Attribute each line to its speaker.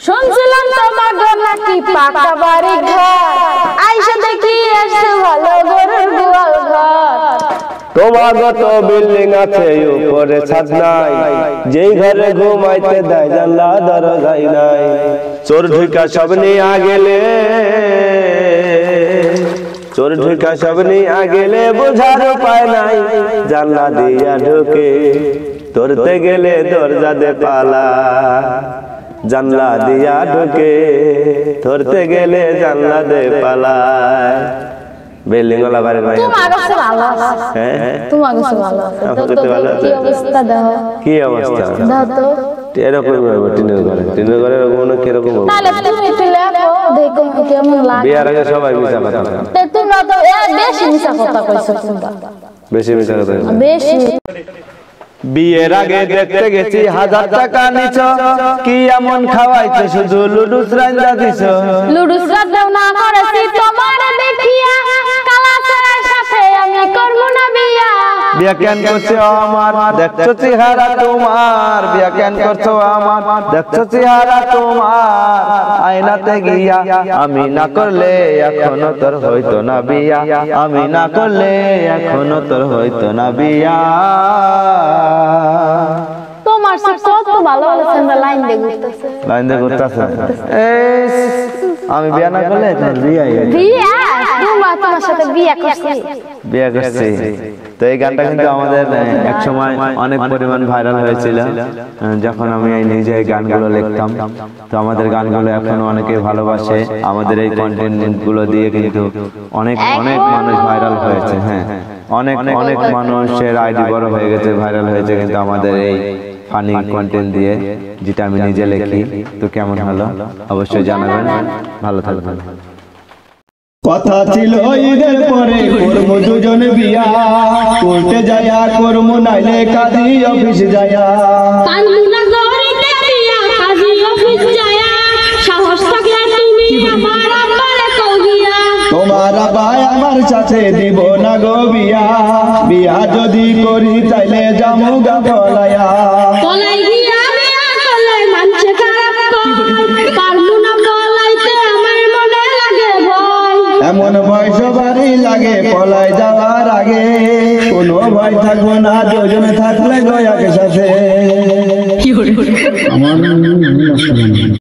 Speaker 1: শুনছিলাম তোমার ঘর নাকি পাকা বাড়ি ঘর, আইসা দেখি আসছে ভালো গরুর গোয়াল ঘর।
Speaker 2: তোমার তো বিল্ডিং আছে উপরে ছাদ নাই, যেই ঘরে ঘুমাইতে দেয় জানলা দরজাই নাই। চোর ঢুকা সব নিয়ে গেলে, চোর ঢুকা সব নিয়ে গেলে বোঝার উপায় নাই। জানলা দিয়া ঢুকে ধরতে গেলে দরজা দে পালা, জানলা দিয়া ঢুকে ধরতে গেলে জানলা দে পালায়। বিল্ডিং ওয়ালা বাড়ি ভাই
Speaker 1: তোমার কাছে ভালো আছে, হ্যাঁ তোমার কাছে ভালো আছে। কি অবস্থা দেখো, কি অবস্থা দাও তো।
Speaker 2: এরকম হবে টিনের ঘরে এরকম না, কিরকম হবে?
Speaker 1: তাহলে তুমি একটু লেখো দেখো কেমন লাগে।
Speaker 2: বিয়ার আগে সবাই মিছা কথা,
Speaker 1: তোমরা তো বেশি মিছা কথা কইছো, তোমরা
Speaker 2: বেশি মিছা কথা
Speaker 1: বেশি।
Speaker 2: বিয়ের আগে দেখতে গেছি 1000 টাকা নিছ, কি এমন খাওয়াইছো শুধু লুডুস রাইন্দা দিছ।
Speaker 1: লুডুস রাইন্দা না করেছি তোমারে দেখিয়া, কালা ছেলের সাথে আমি করব না বিয়া।
Speaker 2: বিয়া কেন করছো আমার, দেখছো চেহারা তোমার। বিয়া কেন করছো আমার, দেখছো চেহারা তোমার। আয়নাতে গিয়া আমি না করলে এখনো তোর হইতো না বিয়া, আমি না করলে এখনো তোর হইতো না বিয়া।
Speaker 1: তোমার সব কত ভালো ভালো সেন্ডা লাইন দে ঘুরতেছে,
Speaker 2: লাইন দে ঘুরতেছে। আমি বিয়া না করলে তোর বিয়া
Speaker 1: বিয়া তোমার সাথে বিয়া করছি,
Speaker 2: বিয়া করছি। তো এই গানটা কিন্তু আমাদের এক সময় অনেক পরিমাণ ভাইরাল হয়েছিল যখন আমি নিজে এই গানগুলো লিখতাম। তো আমাদের গানগুলো এখনো অনেকে ভালোবাসে, আমাদের এই কন্টেন্ট গুলো দিয়ে কিন্তু অনেক অনেক মানুষ ভাইরাল হয়েছে। হ্যাঁ, অনেক অনেক মানুষের আইডি বড় হয়ে গেছে, ভাইরাল হয়েছে কিন্তু আমাদের এই ফানি কন্টেন্ট দিয়ে, যেটা আমি নিজে লিখি। তো কেমন হলো অবশ্যই জানাবেন, ভালো থাকবেন।
Speaker 3: কথা ছিল ঈদের পরে করবো দুজন বিয়া, কোর্টে যায়া করবো নাইলে কাজী অফিস যায়া। তোমার ভাই আমার সাথে দিব না গো বিয়া, বিয়া যদি করি তাইলে যাবো গা বলায়া।